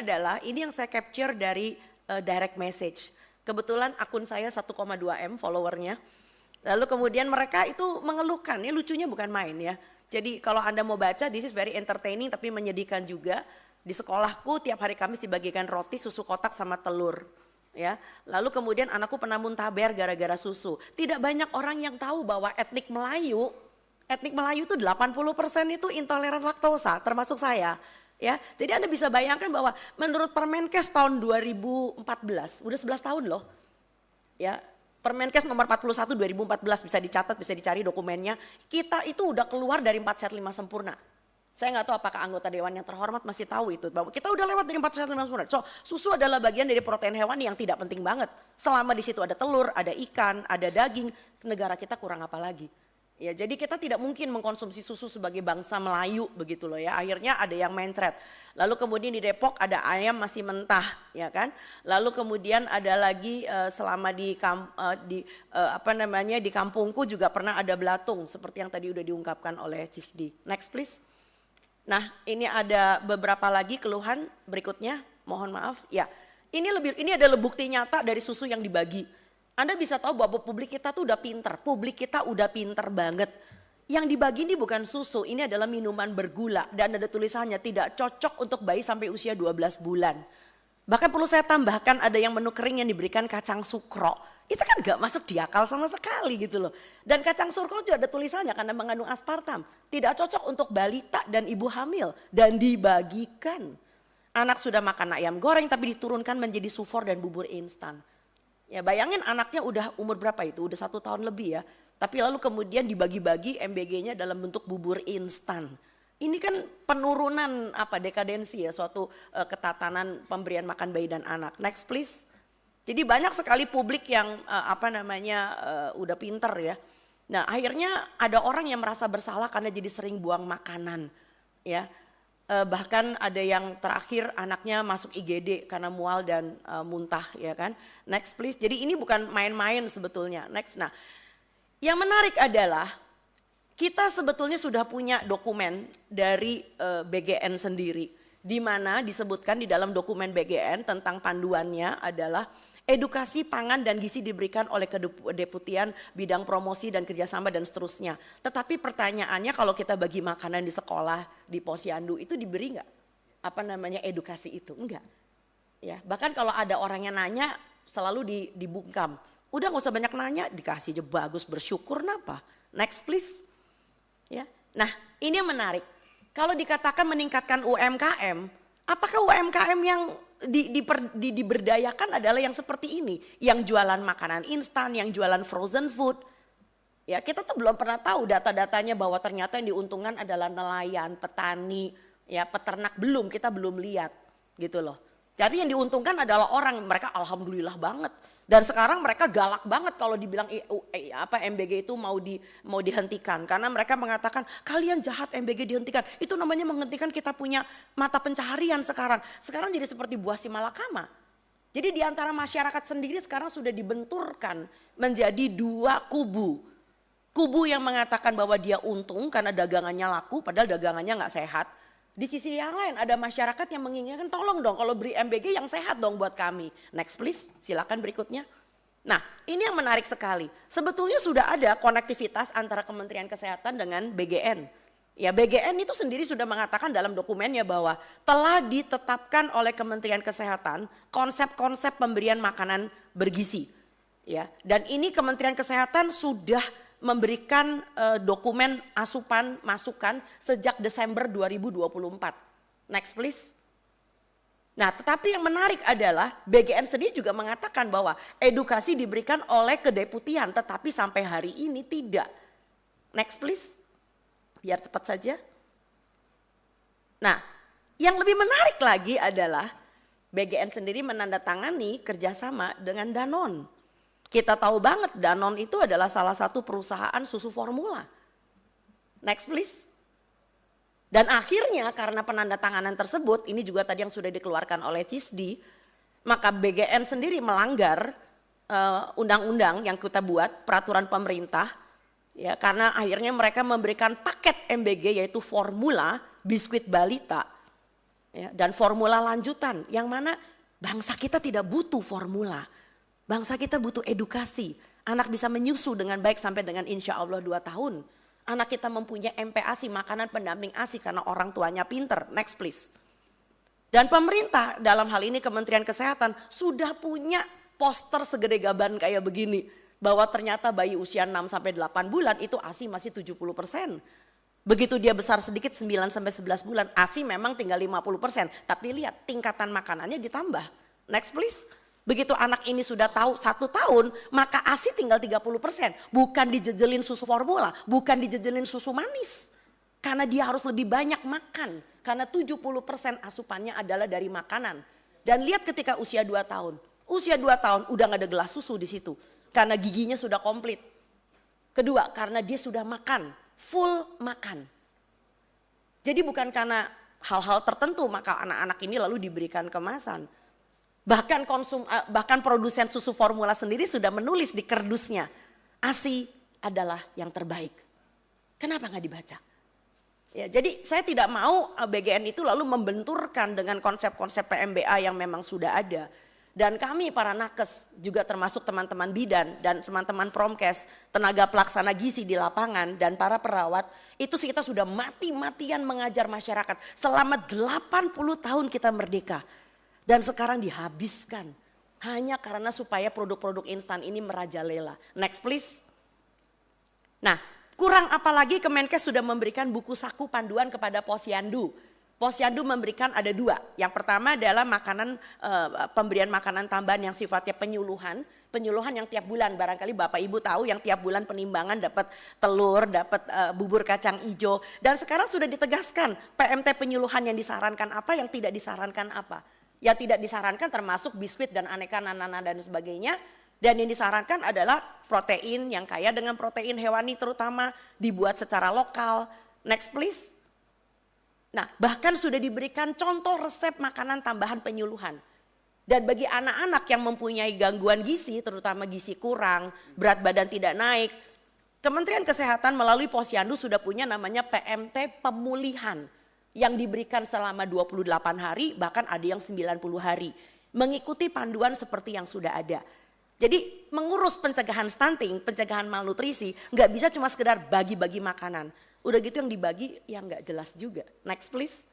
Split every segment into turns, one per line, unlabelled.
adalah, ini yang saya capture dari direct message. Kebetulan akun saya 1,2 M followernya. Lalu kemudian mereka itu mengeluhkan, ini lucunya bukan main ya. Jadi kalau Anda mau baca, this is very entertaining tapi menyedihkan juga. Di sekolahku tiap hari Kamis dibagikan roti, susu kotak sama telur. Ya, lalu kemudian anakku pernah muntaber gara-gara susu. Tidak banyak orang yang tahu bahwa etnik Melayu itu 80% itu intoleran laktosa, termasuk saya. Ya, jadi Anda bisa bayangkan bahwa menurut Permenkes tahun 2014, udah 11 tahun loh. Ya, Permenkes nomor 41 2014 bisa dicatat, bisa dicari dokumennya. Kita itu udah keluar dari 4 sehat 5 sempurna. Saya nggak tahu apakah anggota dewan yang terhormat masih tahu itu, bahwa kita udah lewat dari 4 sehat 5 sempurna. So, susu adalah bagian dari protein hewan yang tidak penting banget. Selama di situ ada telur, ada ikan, ada daging, negara kita kurang apa lagi? Ya, jadi kita tidak mungkin mengkonsumsi susu sebagai bangsa Melayu begitu loh ya. Akhirnya ada yang mencret. Lalu kemudian di Depok ada ayam masih mentah, ya kan. Lalu kemudian ada lagi selama di kampungku juga pernah ada belatung seperti yang tadi udah diungkapkan oleh Cisdi. Next please. Nah, ini ada beberapa lagi keluhan berikutnya. Mohon maaf. Ya. Ini adalah bukti nyata dari susu yang dibagi. Anda bisa tahu bahwa publik kita tuh udah pinter, publik kita udah pinter banget. Yang dibagi ini bukan susu, ini adalah minuman bergula dan ada tulisannya tidak cocok untuk bayi sampai usia 12 bulan. Bahkan perlu saya tambahkan ada yang menu kering yang diberikan kacang sukro. Itu kan gak masuk di akal sama sekali gitu loh. Dan kacang sukro juga ada tulisannya karena mengandung aspartam. Tidak cocok untuk balita dan ibu hamil dan dibagikan. Anak sudah makan ayam goreng tapi diturunkan menjadi sufor dan bubur instan. Ya bayangin anaknya udah umur berapa itu, udah 1 tahun lebih ya. Tapi lalu kemudian dibagi-bagi MBG-nya dalam bentuk bubur instan. Ini kan penurunan dekadensi ya, suatu ketatanan pemberian makan bayi dan anak. Next please. Jadi banyak sekali publik yang udah pinter ya. Nah akhirnya ada orang yang merasa bersalah karena jadi sering buang makanan ya. Bahkan ada yang terakhir anaknya masuk IGD karena mual dan muntah ya kan. Next please. Jadi ini bukan main-main sebetulnya. Next. Nah, yang menarik adalah kita sebetulnya sudah punya dokumen dari BGN sendiri, di mana disebutkan di dalam dokumen BGN tentang panduannya adalah edukasi pangan dan gizi diberikan oleh Kedeputian Bidang Promosi dan Kerjasama dan seterusnya. Tetapi pertanyaannya kalau kita bagi makanan di sekolah, di posyandu itu diberi nggak? Edukasi itu? Enggak. Ya, bahkan kalau ada orang yang nanya selalu dibungkam. Udah nggak usah banyak nanya, dikasih aja bagus, bersyukur napa? Next please. Ya. Nah ini yang menarik. Kalau dikatakan meningkatkan UMKM, apakah UMKM yang diberdayakan adalah yang seperti ini, yang jualan makanan instan, yang jualan frozen food. Ya, kita tuh belum pernah tahu data-datanya bahwa ternyata yang diuntungkan adalah nelayan, petani, ya peternak kita belum lihat gitu loh. Jadi yang diuntungkan adalah orang, mereka alhamdulillah banget. Dan sekarang mereka galak banget kalau dibilang MBG itu mau dihentikan. Karena mereka mengatakan kalian jahat MBG dihentikan. Itu namanya menghentikan kita punya mata pencaharian sekarang. Sekarang jadi seperti buah si malakama. Jadi di antara masyarakat sendiri sekarang sudah dibenturkan menjadi 2 kubu. Kubu yang mengatakan bahwa dia untung karena dagangannya laku padahal dagangannya gak sehat. Di sisi yang lain ada masyarakat yang menginginkan tolong dong kalau beri MBG yang sehat dong buat kami. Next please, silakan berikutnya. Nah ini yang menarik sekali. Sebetulnya sudah ada konektivitas antara Kementerian Kesehatan dengan BGN. Ya BGN itu sendiri sudah mengatakan dalam dokumennya bahwa telah ditetapkan oleh Kementerian Kesehatan konsep-konsep pemberian makanan bergizi. Ya, dan ini Kementerian Kesehatan sudah memberikan dokumen asupan masukan sejak Desember 2024. Next please. Nah tetapi yang menarik adalah BGN sendiri juga mengatakan bahwa edukasi diberikan oleh kedeputian tetapi sampai hari ini tidak. Next please. Biar cepat saja. Nah yang lebih menarik lagi adalah BGN sendiri menandatangani kerjasama dengan Danone. Kita tahu banget Danone itu adalah salah satu perusahaan susu formula. Next please. Dan akhirnya karena penandatanganan tersebut, ini juga tadi yang sudah dikeluarkan oleh Cisdi, maka BGN sendiri melanggar undang-undang yang kita buat, peraturan pemerintah, ya karena akhirnya mereka memberikan paket MBG yaitu formula biskuit balita, Ya, dan formula lanjutan yang mana bangsa kita tidak butuh formula. Bangsa kita butuh edukasi. Anak bisa menyusu dengan baik sampai dengan insya Allah 2 tahun. Anak kita mempunyai MPASI, makanan pendamping ASI karena orang tuanya pinter. Next please. Dan pemerintah dalam hal ini Kementerian Kesehatan sudah punya poster segede gaban kayak begini. Bahwa ternyata bayi usia 6-8 bulan itu ASI masih 70%. Begitu dia besar sedikit 9-11 bulan, ASI memang tinggal 50%. Tapi lihat tingkatan makanannya ditambah. Next please. Begitu anak ini sudah tahu 1 tahun, maka ASI tinggal 30%. Bukan dijejelin susu formula, bukan dijejelin susu manis. Karena dia harus lebih banyak makan. Karena 70% asupannya adalah dari makanan. Dan lihat ketika usia 2 tahun. Usia 2 tahun udah gak ada gelas susu di situ. Karena giginya sudah komplit. Kedua, karena dia sudah makan. Full makan. Jadi bukan karena hal-hal tertentu maka anak-anak ini lalu diberikan kemasan. Bahkan produsen susu formula sendiri sudah menulis di kerdusnya, ASI adalah yang terbaik. Kenapa nggak dibaca? Ya, jadi saya tidak mau BGN itu lalu membenturkan dengan konsep-konsep PMBA yang memang sudah ada. Dan kami para nakes juga termasuk teman-teman bidan dan teman-teman promkes, tenaga pelaksana gizi di lapangan dan para perawat, itu kita sudah mati-matian mengajar masyarakat. Selama 80 tahun kita merdeka dan sekarang dihabiskan hanya karena supaya produk-produk instan ini merajalela. Next please. Nah, kurang apalagi Kemenkes sudah memberikan buku saku panduan kepada Posyandu. Posyandu memberikan ada 2. Yang pertama adalah pemberian makanan tambahan yang sifatnya penyuluhan yang tiap bulan. Barangkali Bapak Ibu tahu yang tiap bulan penimbangan dapat telur, dapat bubur kacang hijau. Dan sekarang sudah ditegaskan PMT penyuluhan yang disarankan apa, yang tidak disarankan apa. Yang tidak disarankan termasuk biskuit dan aneka nanana dan sebagainya. Dan yang disarankan adalah protein yang kaya dengan protein hewani terutama dibuat secara lokal. Next please. Nah, bahkan sudah diberikan contoh resep makanan tambahan penyuluhan. Dan bagi anak-anak yang mempunyai gangguan gizi, terutama gizi kurang, berat badan tidak naik, Kementerian Kesehatan melalui Posyandu sudah punya namanya PMT pemulihan yang diberikan selama 28 hari, bahkan ada yang 90 hari. Mengikuti panduan seperti yang sudah ada. Jadi mengurus pencegahan stunting, pencegahan malnutrisi, nggak bisa cuma sekedar bagi-bagi makanan. Udah gitu yang dibagi yang nggak jelas juga. Next please.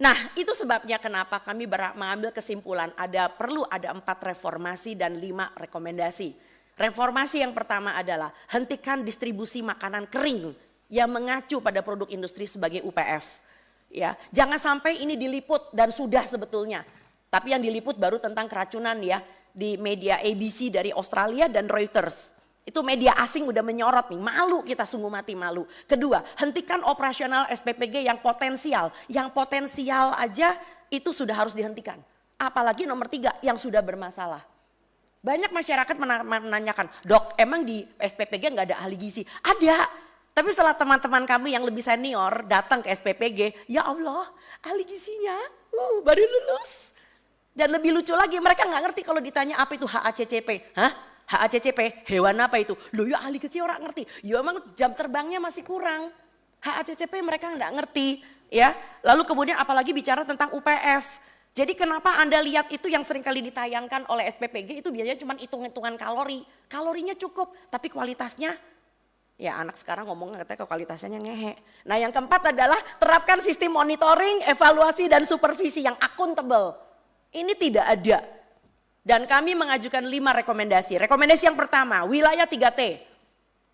Nah itu sebabnya kenapa kami mengambil kesimpulan perlu ada 4 reformasi dan 5 rekomendasi. Reformasi yang pertama adalah hentikan distribusi makanan kering yang mengacu pada produk industri sebagai UPF. Ya, jangan sampai ini diliput dan sudah sebetulnya. Tapi yang diliput baru tentang keracunan ya di media ABC dari Australia dan Reuters. Itu media asing udah menyorot nih, malu kita sungguh mati malu. Kedua, hentikan operasional SPPG yang potensial. Yang potensial aja itu sudah harus dihentikan. Apalagi nomor 3 yang sudah bermasalah. Banyak masyarakat menanyakan, dok emang di SPPG nggak ada ahli gizi? Ada, tapi setelah teman-teman kami yang lebih senior datang ke SPPG, ya Allah ahli gizinya baru lulus. Dan lebih lucu lagi mereka nggak ngerti kalau ditanya apa itu HACCP. Hah? HACCP, hewan apa itu? Loh ya ahli gizi orang ngerti. Ya emang jam terbangnya masih kurang. HACCP mereka nggak ngerti. Ya. Lalu kemudian apalagi bicara tentang UPF. Jadi kenapa Anda lihat itu yang sering kali ditayangkan oleh SPPG itu biasanya cuma hitung-hitungan kalori. Kalorinya cukup tapi kualitasnya, ya anak sekarang ngomongnya katanya kualitasnya ngehe. Nah yang keempat adalah terapkan sistem monitoring, evaluasi dan supervisi yang akuntabel. Ini tidak ada. Dan kami mengajukan 5 rekomendasi. Rekomendasi yang pertama, wilayah 3T.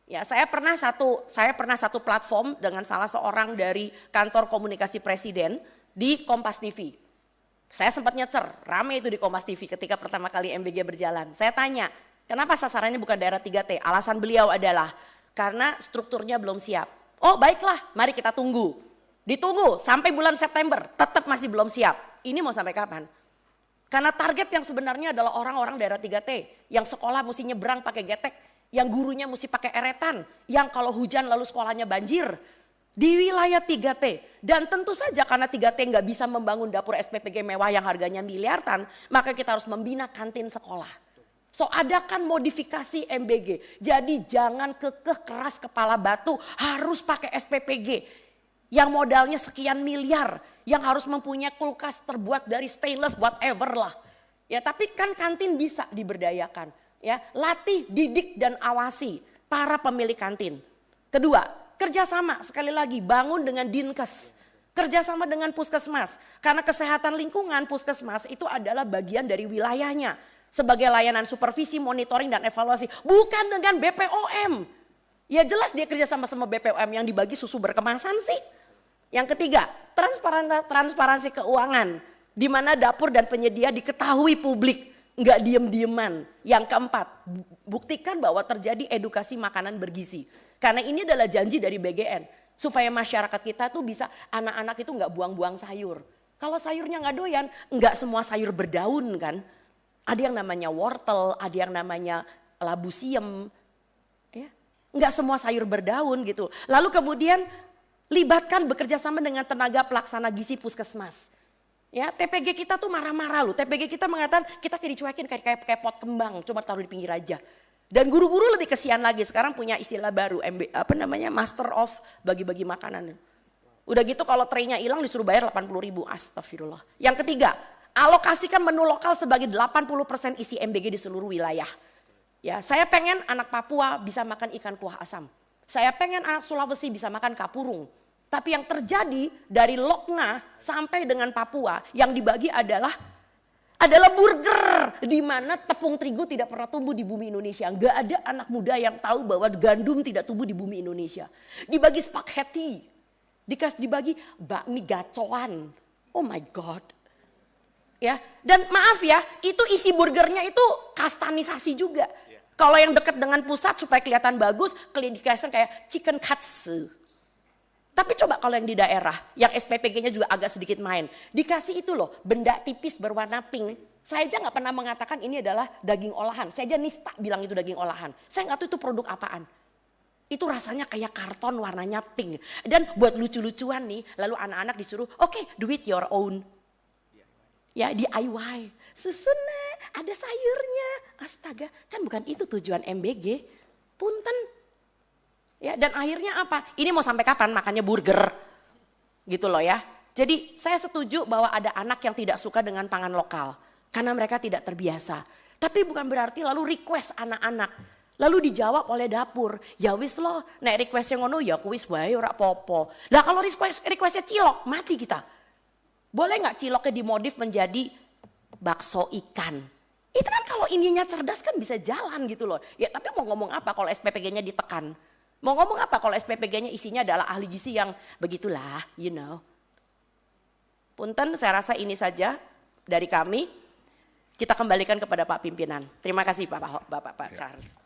Ya, saya pernah satu platform dengan salah seorang dari kantor komunikasi presiden di Kompas TV. Saya sempat nyecer, rame itu di Kompas TV ketika pertama kali MBG berjalan. Saya tanya, kenapa sasarannya bukan daerah 3T? Alasan beliau adalah karena strukturnya belum siap. Oh baiklah, mari kita tunggu. Ditunggu sampai bulan September, tetap masih belum siap. Ini mau sampai kapan? Karena target yang sebenarnya adalah orang-orang daerah 3T yang sekolah mesti nyebrang pakai getek, yang gurunya mesti pakai eretan, yang kalau hujan lalu sekolahnya banjir. Di wilayah 3T dan tentu saja karena 3T nggak bisa membangun dapur SPPG mewah yang harganya miliaran, maka kita harus membina kantin sekolah. So adakan modifikasi MBG, jadi jangan kekeh keras kepala batu harus pakai SPPG. yang modalnya sekian miliar, yang harus mempunyai kulkas terbuat dari stainless whatever lah. Ya, tapi kan kantin bisa diberdayakan. Ya, latih, didik dan awasi para pemilik kantin. Kedua, kerjasama sekali lagi bangun dengan Dinkes, kerjasama dengan puskesmas. Karena kesehatan lingkungan puskesmas itu adalah bagian dari wilayahnya sebagai layanan supervisi, monitoring dan evaluasi, bukan dengan BPOM. Ya jelas dia kerjasama sama BPOM yang dibagi susu berkemasan sih. Yang ketiga, transparansi keuangan, di mana dapur dan penyedia diketahui publik, nggak diem-dieman. Yang keempat, buktikan bahwa terjadi edukasi makanan bergizi. Karena ini adalah janji dari BGN, supaya masyarakat kita tuh bisa, anak-anak itu nggak buang-buang sayur. Kalau sayurnya nggak doyan, nggak semua sayur berdaun kan. Ada yang namanya wortel, ada yang namanya labu siem. Ya, nggak semua sayur berdaun gitu. Lalu kemudian libatkan bekerja sama dengan tenaga pelaksana gizi puskesmas. Ya, TPG kita tuh marah-marah loh. TPG kita mengatakan kita kayak dicuekin kayak pot kembang, cuma taruh di pinggir aja. Dan guru-guru lebih kesian lagi, sekarang punya istilah baru, Master of bagi-bagi makanan. Udah gitu kalau traynya hilang disuruh bayar 80.000, astagfirullah. Yang ketiga, alokasikan menu lokal sebagai 80% isi MBG di seluruh wilayah. Ya, saya pengen anak Papua bisa makan ikan kuah asam. Saya pengen anak Sulawesi bisa makan kapurung. Tapi yang terjadi dari Lokna sampai dengan Papua yang dibagi adalah burger, di mana tepung terigu tidak pernah tumbuh di bumi Indonesia. Enggak ada anak muda yang tahu bahwa gandum tidak tumbuh di bumi Indonesia. Dibagi spaghetti, dibagi bakmi gacoan. Oh my God. Ya, dan maaf ya, itu isi burgernya itu kastanisasi juga. Kalau yang dekat dengan pusat supaya kelihatan bagus, dikasih kayak chicken katsu. Tapi coba kalau yang di daerah, yang SPPG-nya juga agak sedikit main. Dikasih itu loh, benda tipis berwarna pink. Saya aja gak pernah mengatakan ini adalah daging olahan. Saya aja nista bilang itu daging olahan. Saya gak tahu itu produk apaan. Itu rasanya kayak karton warnanya pink. Dan buat lucu-lucuan nih, lalu anak-anak disuruh, oke, do it your own. Ya, DIY. Susunnya, ada sayurnya. Astaga, kan bukan itu tujuan MBG. Punten. Ya, dan akhirnya apa? Ini mau sampai kapan makannya burger? Gitu loh ya. Jadi saya setuju bahwa ada anak yang tidak suka dengan pangan lokal. Karena mereka tidak terbiasa. Tapi bukan berarti lalu request anak-anak. Lalu dijawab oleh dapur. Ya wis loh, nek requestnya ngono ya kuis wae ora apa-apa. Lah kalau requestnya cilok, mati kita. Boleh gak ciloknya dimodif menjadi bakso ikan? Itu kan kalau ininya cerdas kan bisa jalan gitu loh. Ya tapi mau ngomong apa kalau SPPG-nya ditekan? Mau ngomong apa kalau SPPG-nya isinya adalah ahli gizi yang begitulah, you know. Punten, saya rasa ini saja dari kami. Kita kembalikan kepada Pak Pimpinan. Terima kasih Pak Charles.